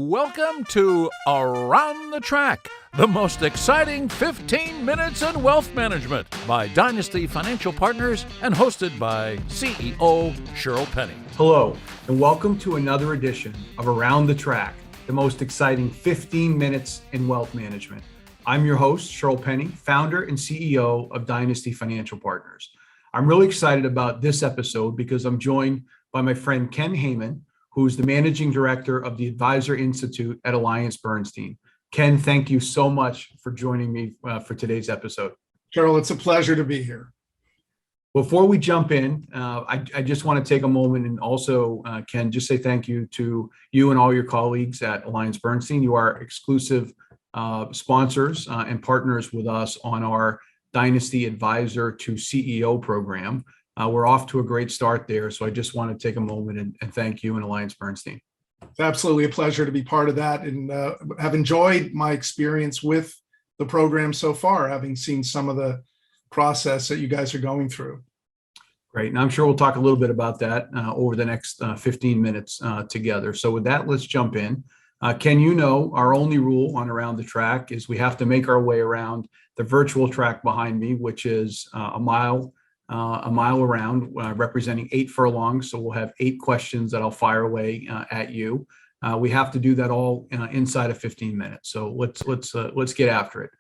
Welcome to Around the Track, the most exciting 15 minutes in wealth management by Dynasty Financial Partners and hosted by CEO Shirl Penney. Hello, and welcome to another edition of Around the Track, the most exciting 15 minutes in wealth management. I'm your host, Shirl Penney, founder and CEO of Dynasty Financial Partners. I'm really excited about this episode because I'm joined by my friend Ken Haman, who's the managing director of the Advisor Institute at AllianceBernstein. Ken, thank you so much for joining me for today's episode. Shirl, it's a pleasure to be here. Before we jump in, I just want to take a moment and also, Ken, just say thank you to you and all your colleagues at AllianceBernstein. You are exclusive sponsors and partners with us on our Dynasty Advisor to CEO program. We're off to a great start there. So I just want to take a moment and thank you and AllianceBernstein. It's absolutely a pleasure to be part of that and have enjoyed my experience with the program so far, having seen some of the process that you guys are going through. Great. And I'm sure we'll talk a little bit about that over the next 15 minutes together. So with that, let's jump in. Ken, you know, our only rule on Around the Track is we have to make our way around the virtual track behind me, which is a mile around, representing 8 furlongs. So we'll have 8 questions that I'll fire away at you. We have to do that all inside of 15 minutes. So let's get after it.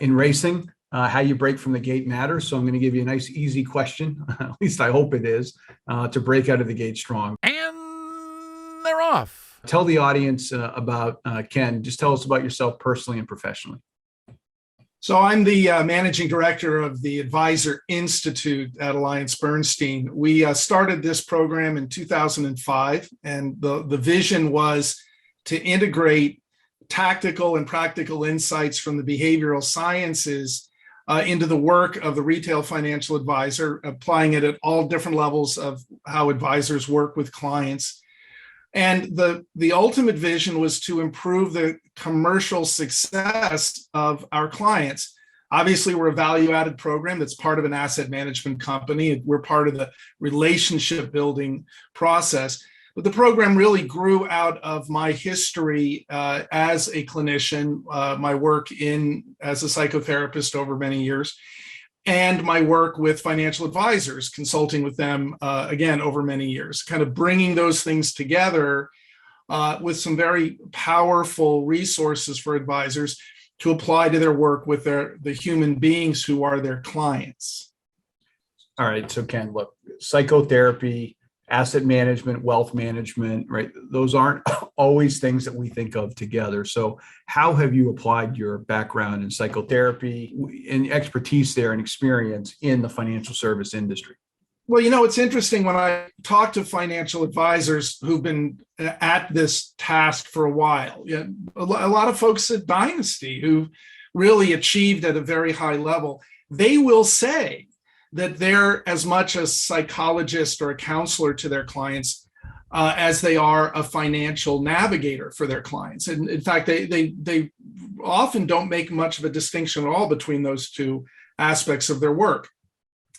In racing, how you break from the gate matters. So I'm going to give you a nice, easy question. At least I hope it is, to break out of the gate strong. And they're off. Tell the audience about Ken. Just tell us about yourself personally and professionally. So I'm the managing director of the Advisor Institute at AllianceBernstein. We started this program in 2005, and the vision was to integrate tactical and practical insights from the behavioral sciences into the work of the retail financial advisor, applying it at all different levels of how advisors work with clients. And the ultimate vision was to improve the commercial success of our clients. Obviously, we're a value-added program that's part of an asset management company. We're part of the relationship building process. But the program really grew out of my history as a clinician, my work as a psychotherapist over many years, and my work with financial advisors, consulting with them, again, over many years, kind of bringing those things together with some very powerful resources for advisors to apply to their work with the human beings who are their clients. All right. So Ken, look, psychotherapy, asset management, wealth management, right? Those aren't always things that we think of together. So how have you applied your background in psychotherapy and expertise there and experience in the financial service industry? Well, you know, it's interesting when I talk to financial advisors who've been at this task for a while. A lot of folks at Dynasty who really achieved at a very high level, they will say that they're as much a psychologist or a counselor to their clients as they are a financial navigator for their clients. And in fact, they often don't make much of a distinction at all between those two aspects of their work.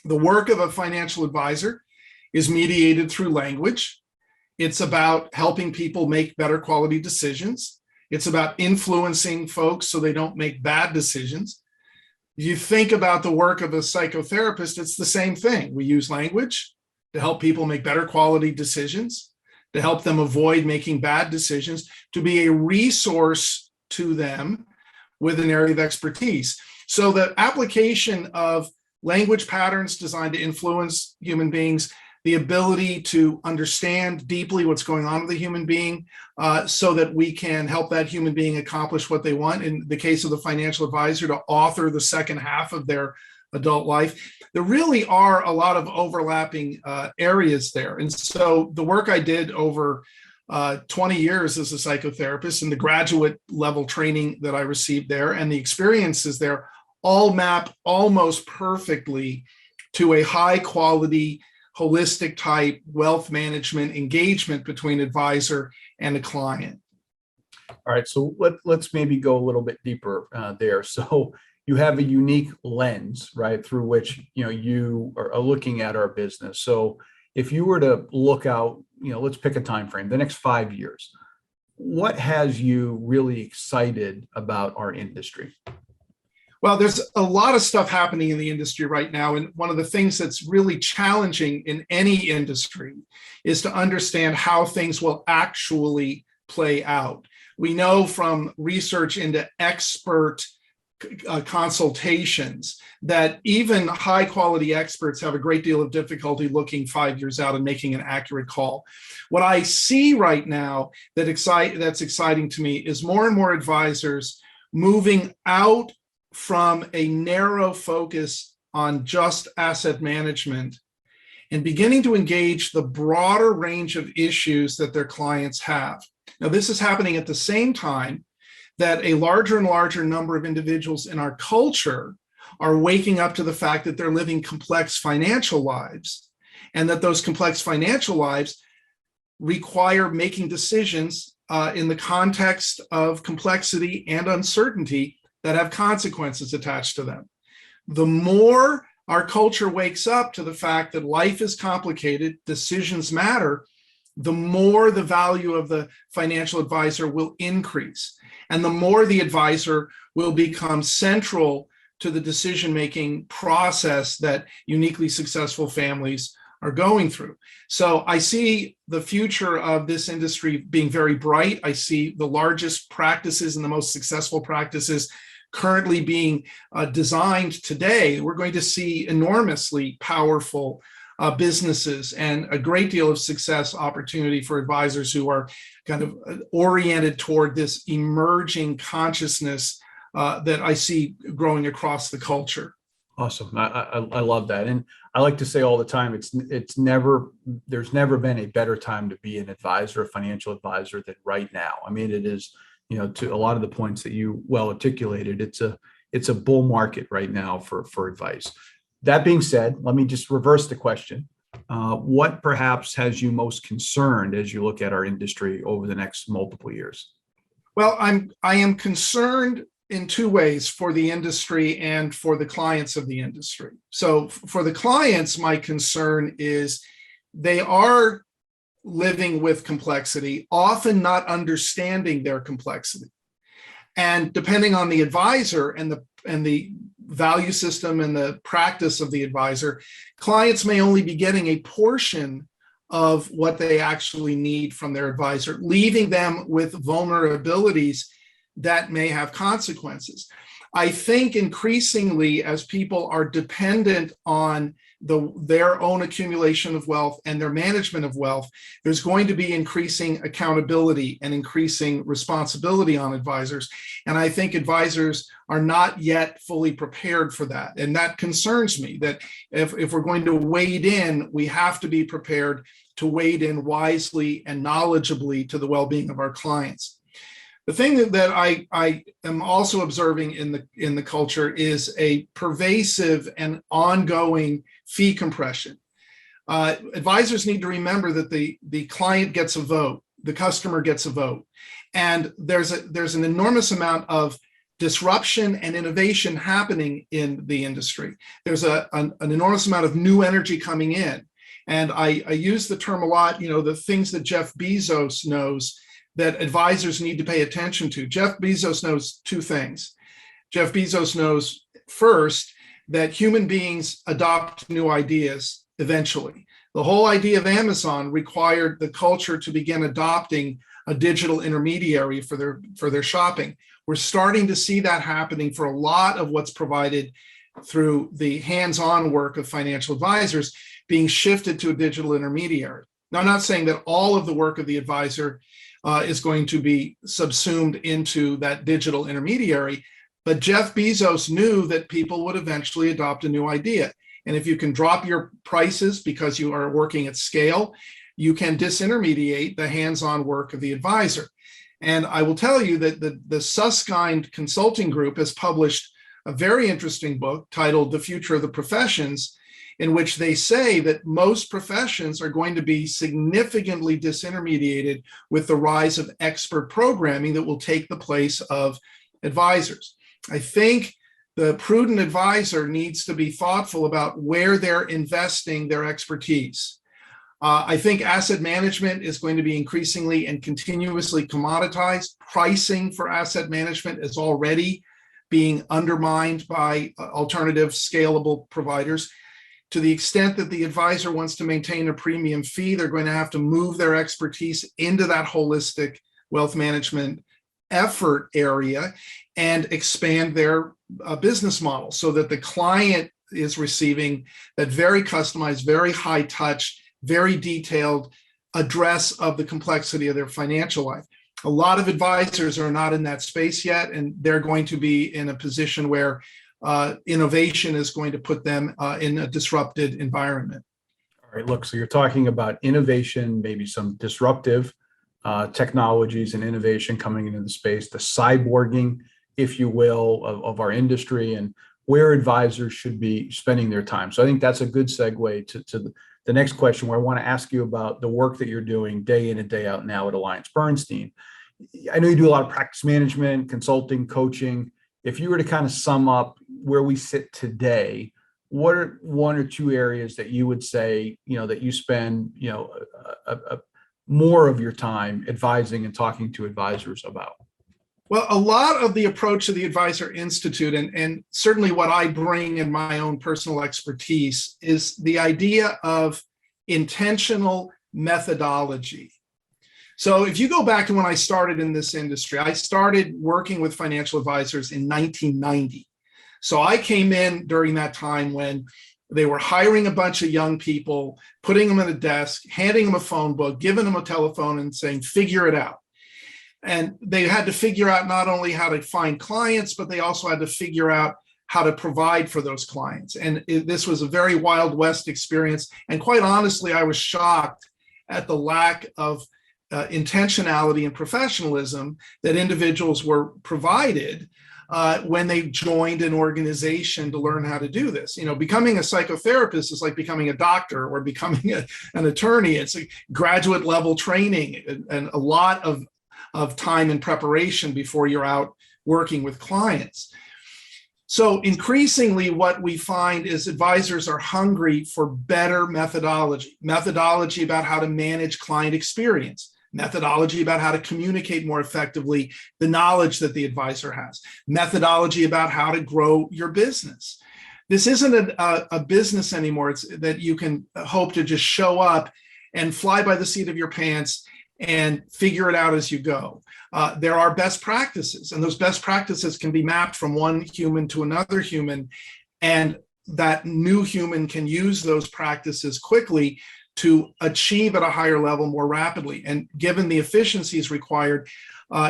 The work of a financial advisor is mediated through language. It's about helping people make better quality decisions. It's about influencing folks so they don't make bad decisions. You think about the work of a psychotherapist, it's the same thing. We use language to help people make better quality decisions, to help them avoid making bad decisions, to be a resource to them with an area of expertise. So the application of language patterns designed to influence human beings, the ability to understand deeply what's going on with the human being so that we can help that human being accomplish what they want. In the case of the financial advisor, to author the second half of their adult life. There really are a lot of overlapping areas there. And so the work I did over 20 years as a psychotherapist and the graduate level training that I received there and the experiences there all map almost perfectly to a high quality, holistic type wealth management engagement between advisor and a client. All right, so let's maybe go a little bit deeper there. So you have a unique lens, right, through which you are looking at our business. So if you were to look out, let's pick a time frame, the next 5 years, what has you really excited about our industry? Well, there's a lot of stuff happening in the industry right now. And one of the things that's really challenging in any industry is to understand how things will actually play out. We know from research into expert consultations that even high quality experts have a great deal of difficulty looking 5 years out and making an accurate call. What I see right now that's exciting to me is more and more advisors moving out from a narrow focus on just asset management and beginning to engage the broader range of issues that their clients have. Now, this is happening at the same time that a larger and larger number of individuals in our culture are waking up to the fact that they're living complex financial lives, and that those complex financial lives require making decisions in the context of complexity and uncertainty that have consequences attached to them. The more our culture wakes up to the fact that life is complicated, decisions matter, the more the value of the financial advisor will increase. And the more the advisor will become central to the decision-making process that uniquely successful families are going through. So I see the future of this industry being very bright. I see the largest practices and the most successful practices currently being designed today. We're going to see enormously powerful businesses and a great deal of success opportunity for advisors who are kind of oriented toward this emerging consciousness that I see growing across the culture. Awesome. I love that. And I like to say all the time, there's never been a better time to be an advisor, a financial advisor, than right now. I mean, it is, to a lot of the points that you well articulated, it's a bull market right now for advice. That being said, let me just reverse the question. What perhaps has you most concerned as you look at our industry over the next multiple years? Well, I am concerned in two ways, for the industry and for the clients of the industry. So for the clients, my concern is they are living with complexity, often not understanding their complexity. And depending on the advisor and the value system and the practice of the advisor, clients may only be getting a portion of what they actually need from their advisor, leaving them with vulnerabilities that may have consequences. I think increasingly, as people are dependent on their own accumulation of wealth and their management of wealth, there's going to be increasing accountability and increasing responsibility on advisors. And I think advisors are not yet fully prepared for that. And that concerns me, that if we're going to wade in, we have to be prepared to wade in wisely and knowledgeably to the well-being of our clients. The thing that I am also observing in the culture is a pervasive and ongoing fee compression. Advisors need to remember that the client gets a vote, the customer gets a vote, and there's an enormous amount of disruption and innovation happening in the industry. There's an enormous amount of new energy coming in, and I use the term a lot. The things that Jeff Bezos knows that advisors need to pay attention to. Jeff Bezos knows two things. Jeff Bezos knows, first, that human beings adopt new ideas eventually. The whole idea of Amazon required the culture to begin adopting a digital intermediary for their shopping. We're starting to see that happening for a lot of what's provided through the hands-on work of financial advisors being shifted to a digital intermediary. Now, I'm not saying that all of the work of the advisor is going to be subsumed into that digital intermediary. But Jeff Bezos knew that people would eventually adopt a new idea. And if you can drop your prices because you are working at scale, you can disintermediate the hands-on work of the advisor. And I will tell you that the Susskind Consulting Group has published a very interesting book titled The Future of the Professions, in which they say that most professions are going to be significantly disintermediated with the rise of expert programming that will take the place of advisors. I think the prudent advisor needs to be thoughtful about where they're investing their expertise. I think asset management is going to be increasingly and continuously commoditized. Pricing for asset management is already being undermined by alternative scalable providers. To the extent that the advisor wants to maintain a premium fee, they're going to have to move their expertise into that holistic wealth management effort area and expand their business model so that the client is receiving that very customized, very high touch, very detailed address of the complexity of their financial life. A lot of advisors are not in that space yet, and they're going to be in a position where innovation is going to put them in a disrupted environment. All right, look, so you're talking about innovation, maybe some disruptive technologies and innovation coming into the space, the cyborging, if you will, of our industry and where advisors should be spending their time. So I think that's a good segue to the next question, where I want to ask you about the work that you're doing day in and day out now at AllianceBernstein. I know you do a lot of practice management, consulting, coaching. If you were to kind of sum up where we sit today, what are one or two areas that you would say, that you spend, more of your time advising and talking to advisors about? Well, a lot of the approach of the Advisor Institute, and certainly what I bring in my own personal expertise, is the idea of intentional methodology. So if you go back to when I started in this industry, I started working with financial advisors in 1990. So I came in during that time when they were hiring a bunch of young people, putting them at a desk, handing them a phone book, giving them a telephone and saying, figure it out. And they had to figure out not only how to find clients, but they also had to figure out how to provide for those clients. And this was a very Wild West experience. And quite honestly, I was shocked at the lack of intentionality and professionalism that individuals were provided when they joined an organization to learn how to do this. Becoming a psychotherapist is like becoming a doctor or becoming an attorney. It's a graduate level training and a lot of time and preparation before you're out working with clients. So increasingly what we find is advisors are hungry for better methodology about how to manage client experience, methodology about how to communicate more effectively the knowledge that the advisor has, methodology about how to grow your business. This isn't a business anymore. It's that you can hope to just show up and fly by the seat of your pants and figure it out as you go. There are best practices, and those best practices can be mapped from one human to another human, and that new human can use those practices quickly to achieve at a higher level more rapidly. And given the efficiencies required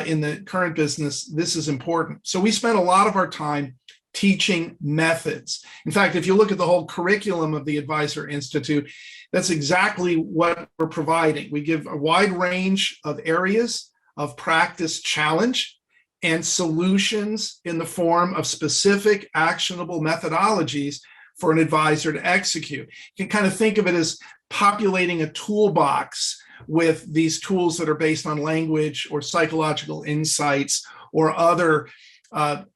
in the current business, this is important. So we spend a lot of our time teaching methods. In fact, if you look at the whole curriculum of the Advisor Institute, that's exactly what we're providing. We give a wide range of areas of practice challenge and solutions in the form of specific actionable methodologies for an advisor to execute. You can kind of think of it as populating a toolbox with these tools that are based on language or psychological insights or other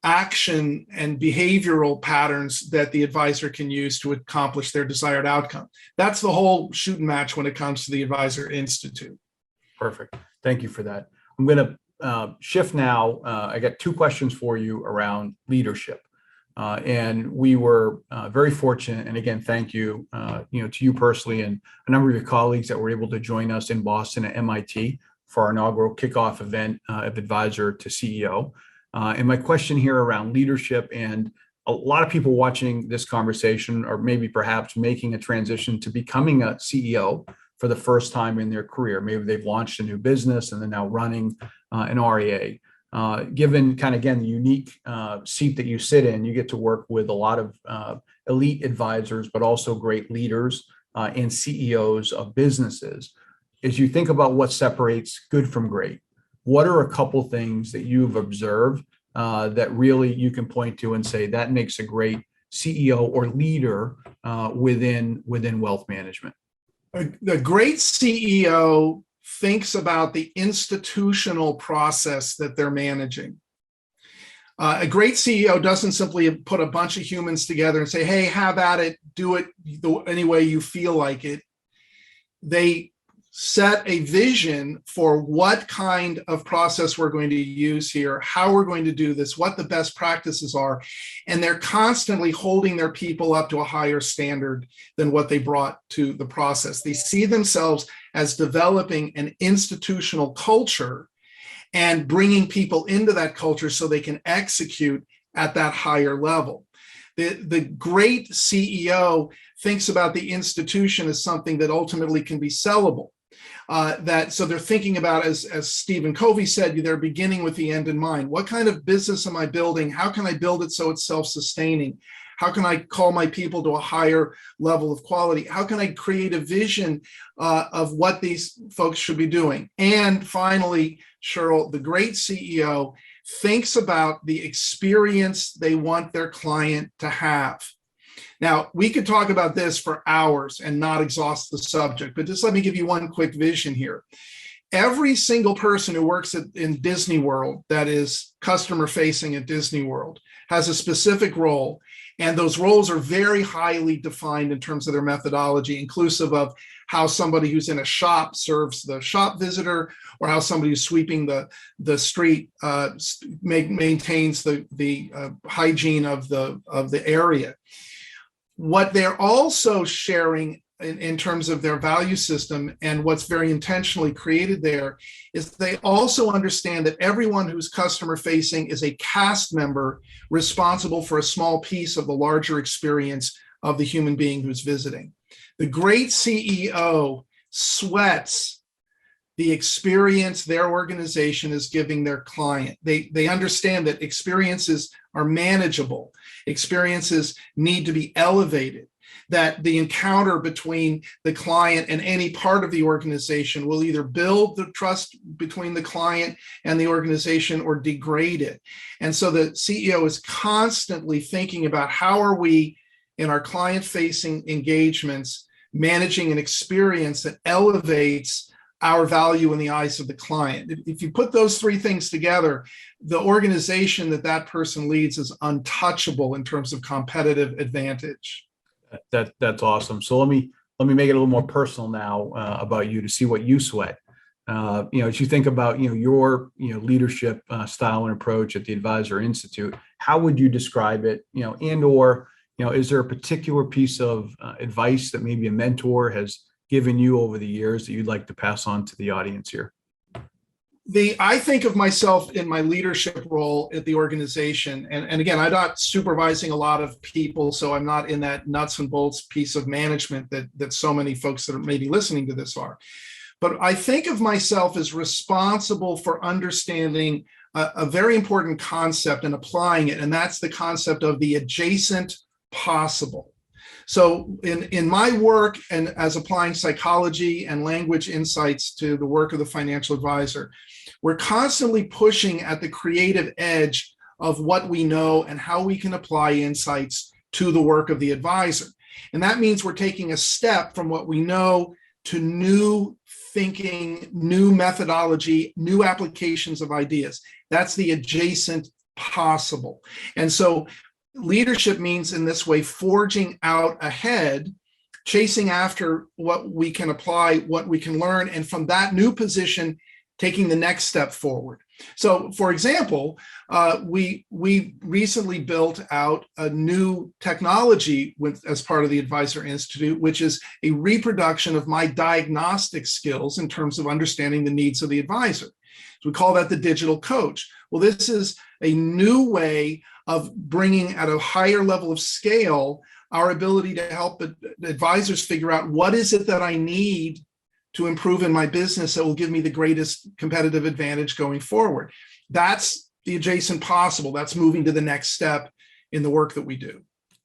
action and behavioral patterns that the advisor can use to accomplish their desired outcome. That's the whole shooting match when it comes to the Advisor Institute. Perfect. Thank you for that. I'm going to shift now. I got two questions for you around leadership. And we were very fortunate, and again, thank you, to you personally and a number of your colleagues that were able to join us in Boston at MIT for our inaugural kickoff event of Advisor to CEO. And my question here around leadership, and a lot of people watching this conversation or maybe perhaps making a transition to becoming a CEO for the first time in their career. Maybe they've launched a new business and they're now running an REA. Given kind of, again, the unique seat that you sit in, you get to work with a lot of elite advisors, but also great leaders and CEOs of businesses. As you think about what separates good from great, what are a couple things that you've observed that really you can point to and say that makes a great CEO or leader within wealth management? A great CEO thinks about the institutional process that they're managing. A great CEO doesn't simply put a bunch of humans together and say, hey, have at it, do it any way you feel like it. they set a vision for what kind of process we're going to use here, how we're going to do this, what the best practices are. And they're constantly holding their people up to a higher standard than what they brought to the process. They see themselves as developing an institutional culture and bringing people into that culture so they can execute at that higher level. The great CEO thinks about the institution as something that ultimately can be sellable. So they're thinking about, as Stephen Covey said, they're beginning with the end in mind. What kind of business am I building? How can I build it so it's self-sustaining? How can I call my people to a higher level of quality? How can I create a vision of what these folks should be doing? And finally, Shirl, the great CEO thinks about the experience they want their client to have. Now, we could talk about this for hours and not exhaust the subject, but just let me give you one quick vision here. Every single person who works in Disney World, that is customer facing at Disney World, has a specific role. And those roles are very highly defined in terms of their methodology, inclusive of how somebody who's in a shop serves the shop visitor, or how somebody who's sweeping the street maintains the hygiene of the area. What they're also sharing in terms of their value system, and what's very intentionally created there, is they also understand that everyone who's customer facing is a cast member responsible for a small piece of the larger experience of the human being who's visiting. The great CEO sweats the experience their organization is giving their client. They understand that experiences are manageable. Experiences need to be elevated, that the encounter between the client and any part of the organization will either build the trust between the client and the organization or degrade it. And so the CEO is constantly thinking about how are we in our client-facing engagements managing an experience that elevates our value in the eyes of the client. If you put those three things together, the organization that person leads is untouchable in terms of competitive advantage. That's awesome. So let me make it a little more personal now about you, to see what you sweat. As you think about your leadership style and approach at the Advisor Institute, how would you describe it? Is there a particular piece of advice that maybe a mentor has given you over the years that you'd like to pass on to the audience here? I think of myself in my leadership role at the organization. And again, I'm not supervising a lot of people, so I'm not in that nuts and bolts piece of management that so many folks that are maybe listening to this are. But I think of myself as responsible for understanding a very important concept and applying it. And that's the concept of the adjacent possible. So in my work, and as applying psychology and language insights to the work of the financial advisor, we're constantly pushing at the creative edge of what we know and how we can apply insights to the work of the advisor. And that means we're taking a step from what we know to new thinking, new methodology, new applications of ideas. That's the adjacent possible. And so leadership means, in this way, forging out ahead, chasing after what we can apply, what we can learn, and from that new position, taking the next step forward. So, for example, we recently built out a new technology as part of the Advisor Institute, which is a reproduction of my diagnostic skills in terms of understanding the needs of the advisor. So we call that the digital coach. Well, this is a new way of bringing at a higher level of scale our ability to help advisors figure out what is it that I need to improve in my business that will give me the greatest competitive advantage going forward. That's the adjacent possible. That's moving to the next step in the work that we do.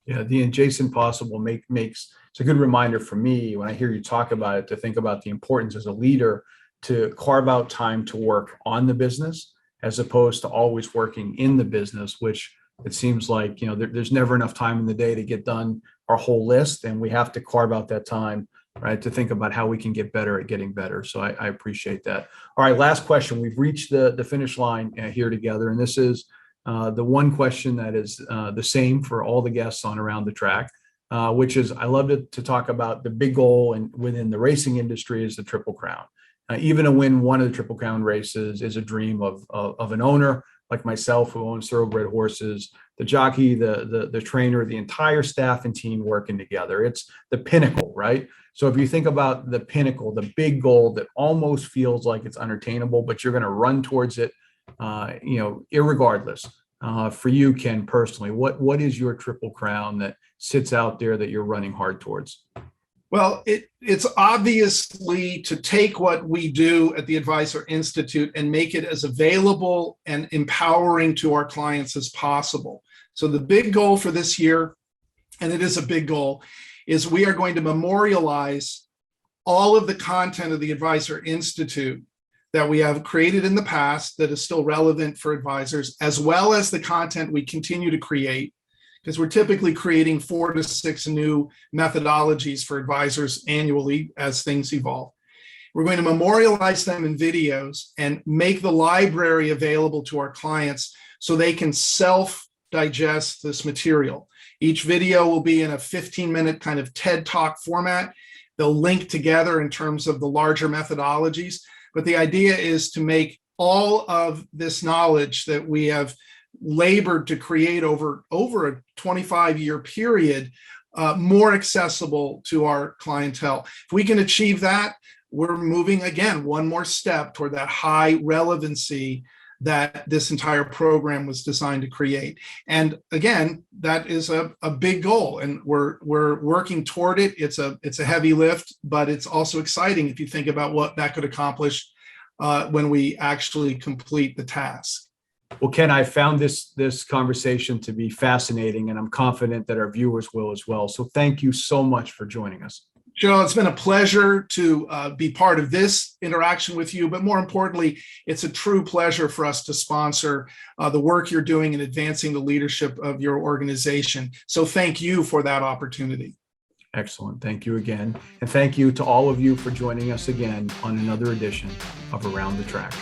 Yeah, the adjacent possible makes it's a good reminder for me when I hear you talk about it, to think about the importance as a leader to carve out time to work on the business as opposed to always working in the business, which it seems like there's never enough time in the day to get done our whole list, and we have to carve out that time, right, to think about how we can get better at getting better. So I appreciate that. All right, last question. We've reached the finish line here together, and this is the one question that is the same for all the guests on Around the Track. which is, I love to talk about the big goal and within the racing industry is the Triple Crown. Even to win one of the Triple Crown races is a dream of an owner like myself who owns thoroughbred horses, the jockey, the trainer, the entire staff and team working together. It's the pinnacle, right? So if you think about the pinnacle, the big goal that almost feels like it's unattainable, but you're going to run towards it, irregardless. For you, Ken, personally, what is your Triple Crown that sits out there that you're running hard towards? Well, it's obviously to take what we do at the Advisor Institute and make it as available and empowering to our clients as possible. So the big goal for this year, and it is a big goal, is we are going to memorialize all of the content of the Advisor Institute that we have created in the past that is still relevant for advisors, as well as the content we continue to create, because we're typically creating 4 to 6 new methodologies for advisors annually as things evolve. We're going to memorialize them in videos and make the library available to our clients so they can self-digest this material. Each video will be in a 15-minute kind of TED Talk format. They'll link together in terms of the larger methodologies. But the idea is to make all of this knowledge that we have labored to create over a 25-year period more accessible to our clientele. If we can achieve that, we're moving, again, one more step toward that high relevancy that this entire program was designed to create. And again, that is a big goal, and we're working toward it. It's a heavy lift, but it's also exciting if you think about what that could accomplish when we actually complete the task. Well, Ken, I found this conversation to be fascinating, and I'm confident that our viewers will as well. So thank you so much for joining us. Shirl, it's been a pleasure to be part of this interaction with you, but more importantly, it's a true pleasure for us to sponsor the work you're doing in advancing the leadership of your organization. So thank you for that opportunity. Excellent. Thank you again. And thank you to all of you for joining us again on another edition of Around the Track.